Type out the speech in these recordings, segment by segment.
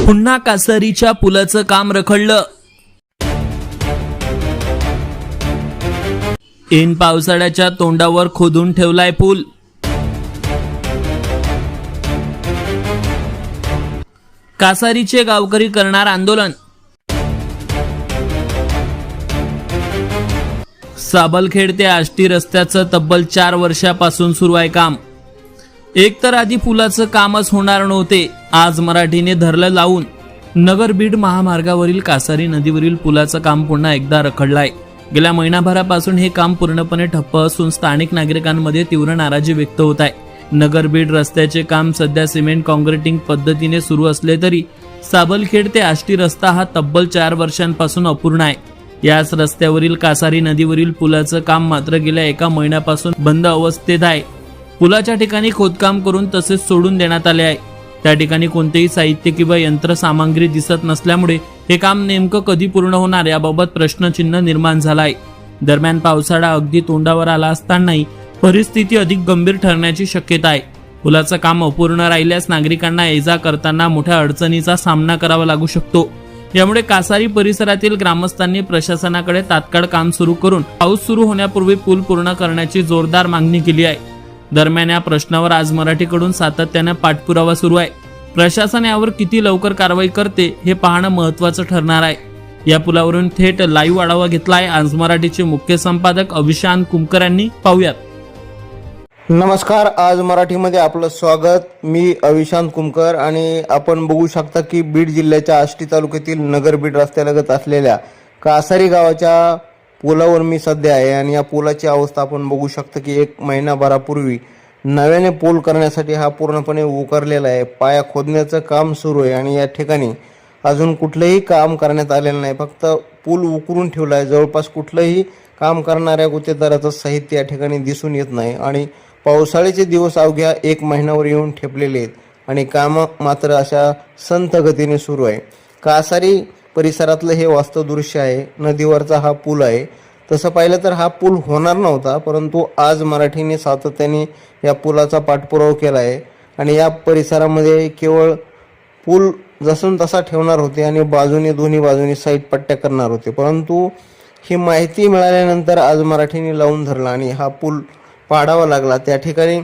पुन्हा कासारीच्या पुलाचं काम रखडलं। ऐन पावसाळ्याच्या तोंडावर खोदून ठेवलाय पूल। कासारीचे गावकरी करणार आंदोलन। साबलखेड ते आष्टी रस्त्याचं तब्बल 4 वर्षापासून सुरू आहे काम। एक तर आधी पुलाचं कामच होणार नव्हते, आज मराठीने धरलं लावून। नगर बीड महामार्गावरील कासारी नदीवरील पुलाचं काम पुन्हा एकदा रखडलंय। गेल्या महिनाभरापासून हे काम पूर्णपणे ठप्प असून स्थानिक नागरिकांमध्ये तीव्र नाराजी व्यक्त होत आहे। नगर बीड रस्त्याचे काम सध्या सिमेंट काँक्रिटिंग पद्धतीने सुरू असले तरी साबलखेड ते आष्टी रस्ता हा तब्बल 4 वर्षांपासून अपूर्ण आहे। याच रस्त्यावरील कासारी नदीवरील पुलाचं काम मात्र गेल्या 1 महिन्यापासून बंद अवस्थेत आहे। पुलाच्या ठिकाणी खोदकाम करून तसेच सोडून देण्यात आले आहे। त्या ठिकाणी कोणतेही साहित्य किंवा यंत्रसामग्री दिसत नसल्यामुळे हे काम नेमकं कधी पूर्ण होणार याबाबत प्रश्नचिन्ह निर्माण झाला आहे। दरम्यान पावसाळा अगदी तोंडावर आला असतानाही परिस्थिती अधिक गंभीर ठरण्याची शक्यता आहे। पुलाचं काम अपूर्ण राहिल्यास नागरिकांना ये-जा करताना मोठ्या अडचणीचा सामना करावा लागू शकतो। यामुळे कासारी परिसरातील ग्रामस्थांनी प्रशासनाकडे तात्काळ काम सुरू करून पाऊस सुरू होण्यापूर्वी पूल पूर्ण करण्याची जोरदार मागणी केली आहे। दरम्यान या प्रश्नावर आज मराठीकडून सातत्याने पाठपुरावा सुरू आहे। प्रशासन यावर किती लवकर कारवाई करते हे पाहणं महत्त्वाचं ठरणार आहे। या पुलावरून थेट लाईव्ह आढावा घेतलाय आज मराठीचे मुख्य संपादक अविशांत कुमकर यांनी। पाहूयात। नमस्कार, आज मराठीमध्ये आपलं स्वागत। मी अविशांत कुमकर आणि आपण बघू शकता की बीड जिल्ह्याच्या आष्टी तालुक्यातील नगर बीड रस्त्यालगत असलेल्या कासारी गावाच्या पुलावर मी सध्या आहे आणि या पुलाची अवस्था आपण बघू शकता की 1 महिनाभरापूर्वी नव्याने पूल करण्यासाठी हा पूर्णपणे उकरलेला आहे। पाया खोदण्याचं काम सुरू आहे आणि या ठिकाणी अजून कुठलंही काम करण्यात आलेलं नाही, फक्त पूल उकरून ठेवला आहे। जवळपास कुठलंही काम करणाऱ्या गुत्तेदाराचं साहित्य या ठिकाणी दिसून येत नाही आणि पावसाळ्याचे दिवस अवघ्या 1 महिन्यावर येऊन ठेपलेले आहेत आणि काम मात्र अशा संथ गतीने सुरू आहे। कासारी परिसरातलं हे वास्तव दृश्य आहे। नदीवरचा हा पूल आहे। तसं पाहिलं तर हा पूल होणार नव्हता, परंतु आज मराठीने सातत्याने या पुलाचा पाठपुरावा केला आहे आणि या परिसरामध्ये केवळ पूल जसून तसा ठेवणार होते आणि दोन्ही बाजूनी साईड पट्ट्या करणार होते, परंतु ही माहिती मिळाल्यानंतर आज मराठीने लावून धरला आणि हा पूल पाडावा लागला। त्या ठिकाणी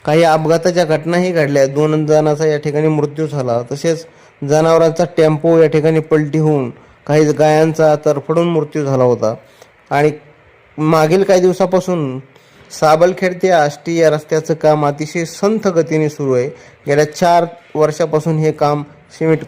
काही अपघाताच्या घटनाही घडल्या। 2 जणांचा या ठिकाणी मृत्यू झाला, तसेच जनावरांचा टेम्पो या ठिकाणी पलटी होऊन काही गायांचा तरफडून मृत्यू झाला होता। आणि मागील काही दिवसापासून साबलखेड ते आष्टी या रस्त्याचं काम अतिशय संथ गतीने सुरू आहे। गेल्या 4 वर्षापासून हे काम सिमेंट